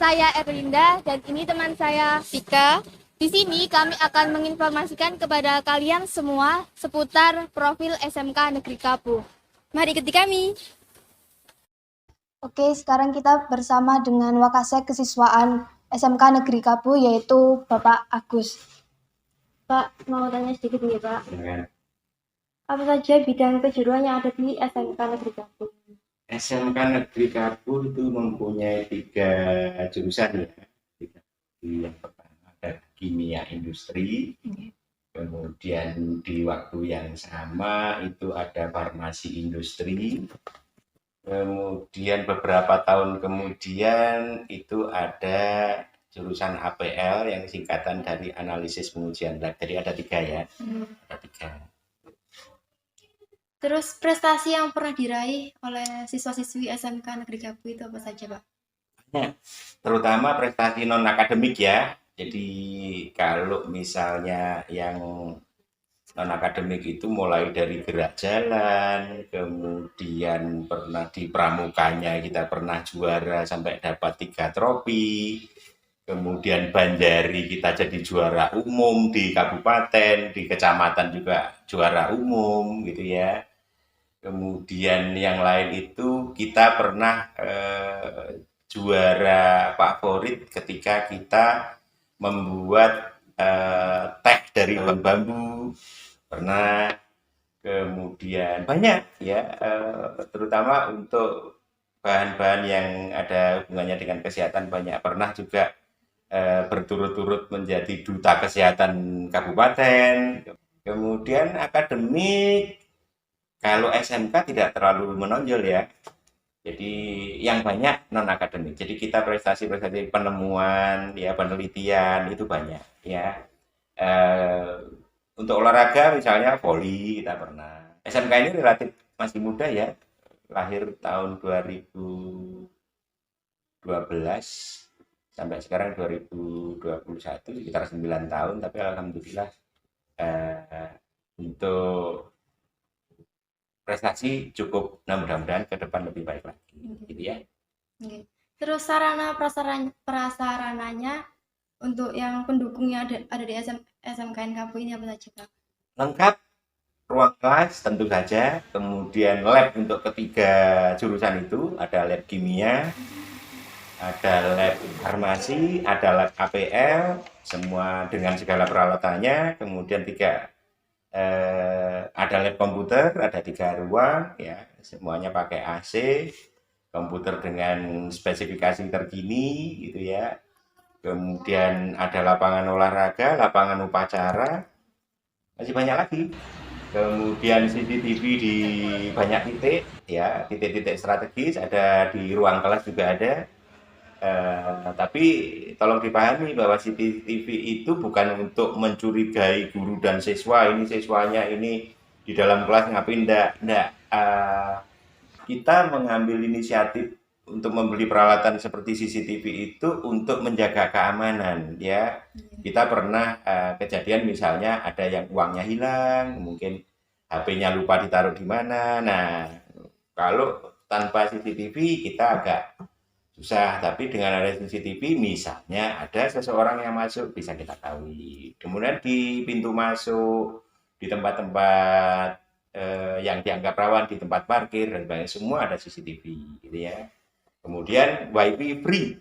saya Erlinda dan ini teman saya Vika. Di sini kami akan menginformasikan kepada kalian semua seputar profil SMK Negeri Kapuh. Mari ikuti kami. Oke, sekarang kita bersama dengan Wakasek Kesiswaan SMK Negeri Kapuh yaitu Bapak Agus. Pak, mau tanya sedikit nih Pak. Apa saja bidang kejuruan yang ada di SMK Negeri Kapuh? SMK Negeri Kapuh itu mempunyai 3 jurusan ya. Yang pertama ada kimia industri, kemudian di waktu yang sama itu ada farmasi industri, kemudian beberapa tahun kemudian itu ada jurusan APL yang singkatan dari analisis pengujian lab. Jadi ada 3 ya. Ada 3. Terus prestasi yang pernah diraih oleh siswa-siswi SMK Negeri Kapuh itu apa saja Pak? Terutama prestasi non akademik ya. Jadi kalau misalnya yang non akademik itu mulai dari gerak jalan, kemudian pernah di pramukanya kita pernah juara sampai dapat 3 trofi, kemudian Banjari kita jadi juara umum di kabupaten, di kecamatan juga juara umum gitu ya. Kemudian yang lain itu kita pernah juara favorit ketika kita membuat teh dari bambu, pernah. Kemudian banyak ya, terutama untuk bahan-bahan yang ada hubungannya dengan kesehatan banyak. Pernah juga berturut-turut menjadi duta kesehatan kabupaten. Kemudian akademik, kalau SMK tidak terlalu menonjol ya. Jadi yang banyak non akademik. Jadi kita prestasi-prestasi penemuan, ya penelitian itu banyak ya. Untuk olahraga misalnya voli kita pernah. SMK ini relatif masih muda ya. Lahir tahun 2012 sampai sekarang 2021 sekitar 9 tahun, tapi alhamdulillah untuk prestasi cukup. Nah, mudah-mudahan ke depan lebih baik lagi gitu ya. Terus sarana prasarananya untuk yang pendukungnya ada di SMKN Kapuh ini apa saja Pak? Lengkap, ruang kelas tentu saja, kemudian lab untuk ketiga jurusan itu, ada lab kimia, ada lab farmasi, ada lab APL, semua dengan segala peralatannya, kemudian ada lab komputer, ada 3 ruang ya, semuanya pakai AC, komputer dengan spesifikasi terkini gitu ya. Kemudian ada lapangan olahraga, lapangan upacara, masih banyak lagi. Kemudian CCTV di banyak titik ya, titik-titik strategis, ada di ruang kelas juga ada. Tapi tolong dipahami bahwa CCTV itu bukan untuk mencurigai guru dan siswa, ini siswanya ini di dalam kelas ngapain, enggak. Kita mengambil inisiatif untuk membeli peralatan seperti CCTV itu untuk menjaga keamanan ya. Kita pernah kejadian misalnya ada yang uangnya hilang, mungkin HP-nya lupa ditaruh di mana. Nah, kalau tanpa CCTV kita agak susah, tapi dengan ada CCTV misalnya ada seseorang yang masuk bisa kita tahu. Kemudian di pintu masuk, di tempat-tempat yang dianggap rawan, di tempat parkir dan sebagainya, semua ada CCTV gitu ya. Kemudian wifi free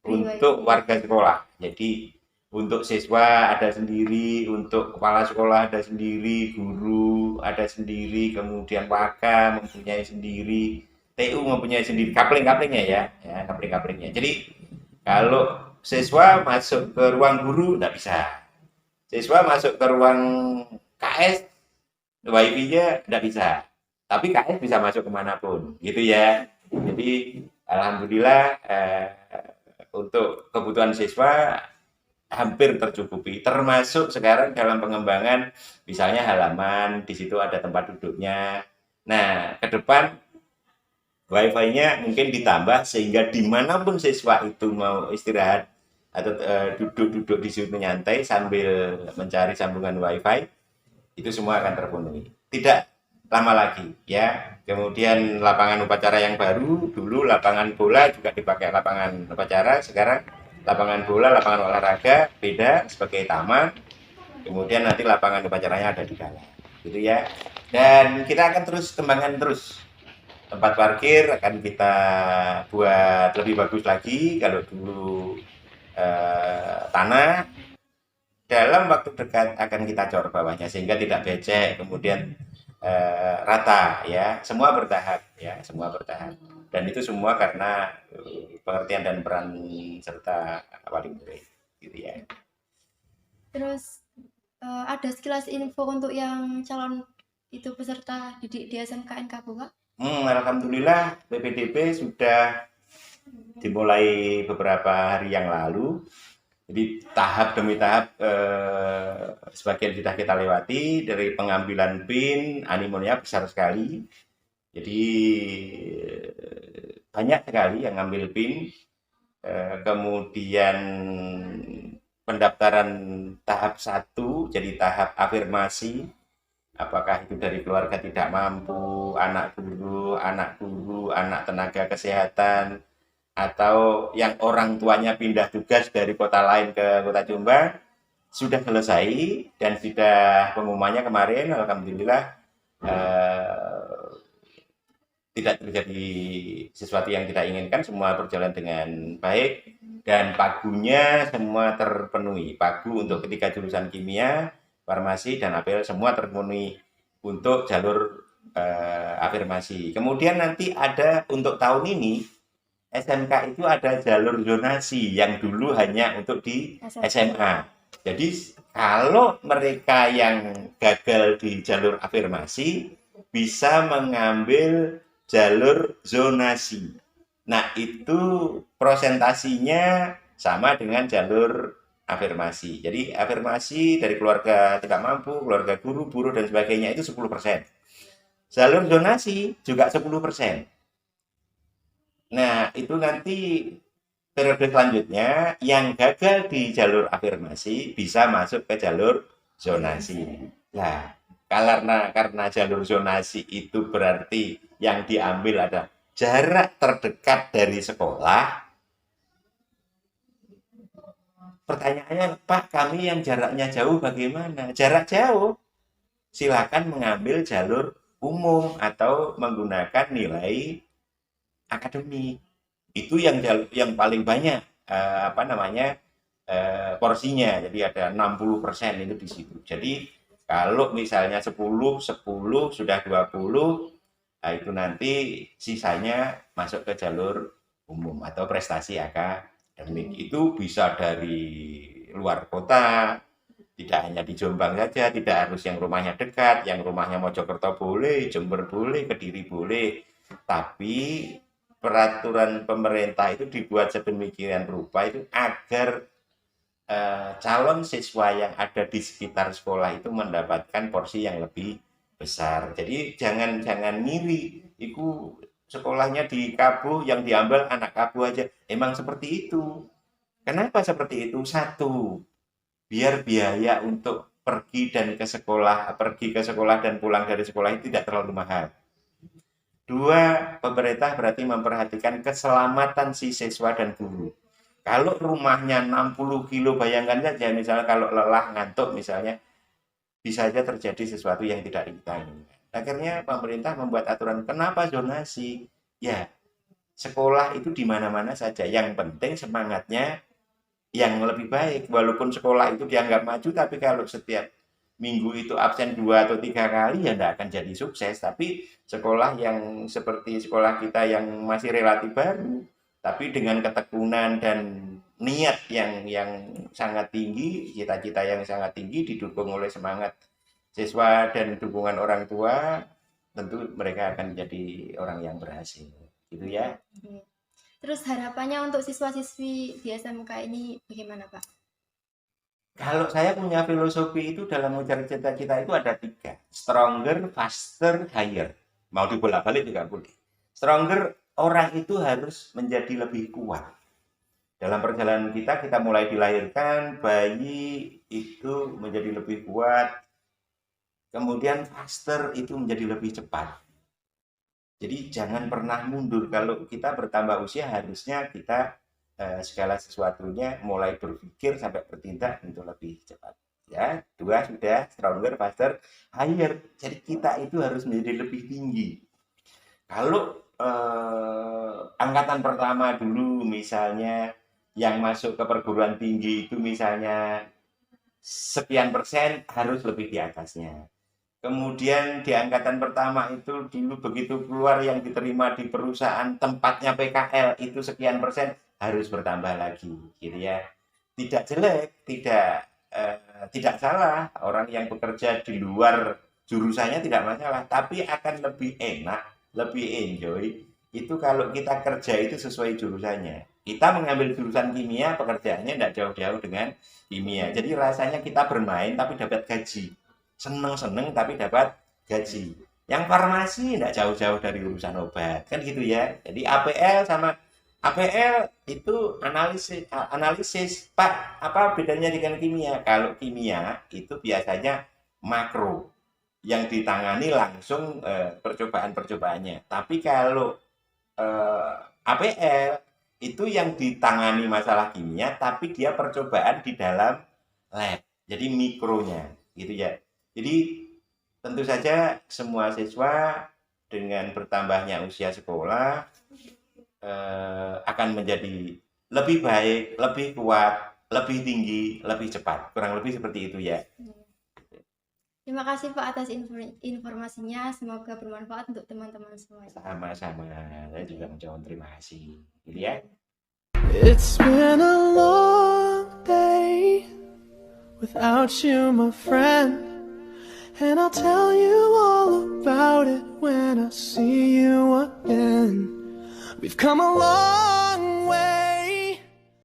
untuk warga sekolah. Jadi untuk siswa ada sendiri, untuk kepala sekolah ada sendiri, guru ada sendiri, kemudian waka mempunyai sendiri, TU mempunyai sendiri, kapling-kaplingnya ya, kapling-kaplingnya. Jadi kalau siswa masuk ke ruang guru tidak bisa, siswa masuk ke ruang KS wifi-nya tidak bisa, tapi KS bisa masuk kemanapun, gitu ya. Jadi alhamdulillah untuk kebutuhan siswa hampir tercukupi, termasuk sekarang dalam pengembangan misalnya halaman, di situ ada tempat duduknya. Nah, ke depan wifi-nya mungkin ditambah sehingga dimanapun siswa itu mau istirahat atau duduk-duduk di situ nyantai sambil mencari sambungan wifi, itu semua akan terpenuhi. Tidak lama lagi ya. Kemudian lapangan upacara yang baru, dulu lapangan bola juga dipakai lapangan upacara, sekarang lapangan bola, lapangan olahraga beda sebagai taman. Kemudian nanti lapangan upacaranya ada di dalam, gitu ya. Dan kita akan terus kembangkan terus. Tempat parkir akan kita buat lebih bagus lagi. Kalau dulu tanah, dalam waktu dekat akan kita cor bawahnya sehingga tidak becek, kemudian rata ya, semua bertahap ya, semua bertahap. Dan itu semua karena pengertian dan peran serta wali murid, gitu ya. Terus ada sekilas info untuk yang calon itu peserta didik di SMKN Kabu, Kak? Alhamdulillah PPDB sudah dimulai beberapa hari yang lalu. Jadi tahap demi tahap sebagian sudah kita lewati. Dari pengambilan PIN, animonya besar sekali. Jadi banyak sekali yang ngambil PIN. Kemudian pendaftaran tahap 1, jadi tahap afirmasi. Apakah itu dari keluarga tidak mampu, anak guru, anak tenaga kesehatan, atau yang orang tuanya pindah tugas dari kota lain ke kota Jombang, sudah selesai dan sudah pengumumannya kemarin. Alhamdulillah tidak terjadi sesuatu yang kita inginkan, semua berjalan dengan baik dan pagunya semua terpenuhi. Pagu untuk ketiga jurusan kimia, farmasi, dan apel semua terpenuhi untuk jalur afirmasi. Kemudian nanti ada untuk tahun ini SMK itu ada jalur zonasi yang dulu hanya untuk di SMA. Jadi kalau mereka yang gagal di jalur afirmasi bisa mengambil jalur zonasi. Nah, itu prosentasinya sama dengan jalur afirmasi. Jadi afirmasi dari keluarga tidak mampu, keluarga guru, buruh, dan sebagainya itu 10%. Jalur zonasi juga 10%. Nah, itu nanti periode selanjutnya yang gagal di jalur afirmasi bisa masuk ke jalur zonasi. Nah, karena jalur zonasi itu berarti yang diambil ada jarak terdekat dari sekolah. Pertanyaannya, Pak, kami yang jaraknya jauh bagaimana? Jarak jauh, silakan mengambil jalur umum atau menggunakan nilai akademik. Itu yang paling banyak porsinya. Jadi ada 60% itu di situ. Jadi kalau misalnya 10 sudah 20, nah itu nanti sisanya masuk ke jalur umum atau prestasi akademik. Itu bisa dari luar kota, tidak hanya di Jombang saja, tidak harus yang rumahnya dekat, yang rumahnya Mojokerto boleh, Jember boleh, Kediri boleh. Tapi peraturan pemerintah itu dibuat sedemikian rupa itu agar calon siswa yang ada di sekitar sekolah itu mendapatkan porsi yang lebih besar. Jadi jangan ngiri, itu sekolahnya di Kabuh yang diambil anak Kabuh aja. Emang seperti itu. Kenapa seperti itu? Satu, biar biaya untuk pergi ke sekolah dan pulang dari sekolah itu tidak terlalu mahal. Dua, pemerintah berarti memperhatikan keselamatan si siswa dan guru. Kalau rumahnya 60 kilo, bayangkan saja misalnya kalau lelah, ngantuk misalnya, bisa saja terjadi sesuatu yang tidak kita inginkan. Akhirnya pemerintah membuat aturan. Kenapa zonasi? Ya, sekolah itu di mana-mana saja. Yang penting semangatnya yang lebih baik. Walaupun sekolah itu dianggap maju, tapi kalau setiap minggu itu absen 2 atau 3 kali, ya tidak akan jadi sukses. Tapi sekolah yang seperti sekolah kita yang masih relatif baru, tapi dengan ketekunan dan niat yang sangat tinggi, cita-cita yang sangat tinggi, didukung oleh semangat siswa dan dukungan orang tua, tentu mereka akan menjadi orang yang berhasil, gitu ya. Terus harapannya untuk siswa-siswi di SMK ini bagaimana, Pak? Kalau saya punya filosofi itu dalam mencari cita-cita itu ada 3. Stronger, faster, higher. Mau dibolak-balik juga boleh. Stronger, orang itu harus menjadi lebih kuat. Dalam perjalanan kita mulai dilahirkan, bayi itu menjadi lebih kuat, kemudian faster itu menjadi lebih cepat. Jadi jangan pernah mundur. Kalau kita bertambah usia harusnya kita segala sesuatunya mulai berpikir sampai bertindak untuk lebih cepat. Ya, 2 sudah stronger, faster, higher. Jadi kita itu harus menjadi lebih tinggi. Kalau angkatan pertama dulu misalnya yang masuk ke perguruan tinggi itu misalnya sekian persen, harus lebih di atasnya. Kemudian di angkatan pertama itu dulu begitu keluar yang diterima di perusahaan tempatnya PKL itu sekian persen, harus bertambah lagi, gitu ya. Tidak jelek, tidak salah orang yang bekerja di luar jurusannya, tidak masalah, tapi akan lebih enak, lebih enjoy itu kalau kita kerja itu sesuai jurusannya. Kita mengambil jurusan kimia, pekerjaannya tidak jauh-jauh dengan kimia. Jadi rasanya kita bermain tapi dapat gaji. Seneng-seneng tapi dapat gaji. Yang farmasi tidak jauh-jauh dari urusan obat, kan gitu ya. Jadi APL itu analisis. Pak, apa bedanya dengan kimia? Kalau kimia itu biasanya makro yang ditangani langsung percobaan-percobaannya. Tapi kalau APL itu yang ditangani masalah kimia tapi dia percobaan di dalam lab. Jadi mikronya gitu ya. Jadi tentu saja semua siswa dengan bertambahnya usia sekolah akan menjadi lebih baik, lebih kuat, lebih tinggi, lebih cepat. Kurang lebih seperti itu ya. Terima kasih Pak atas informasinya. Semoga bermanfaat untuk teman-teman semua. Sama-sama. Saya juga mengucapkan terima kasih. Gitu ya. It's been a long day without you, my friend. And I'll tell you all about it when I see you again. We've come a long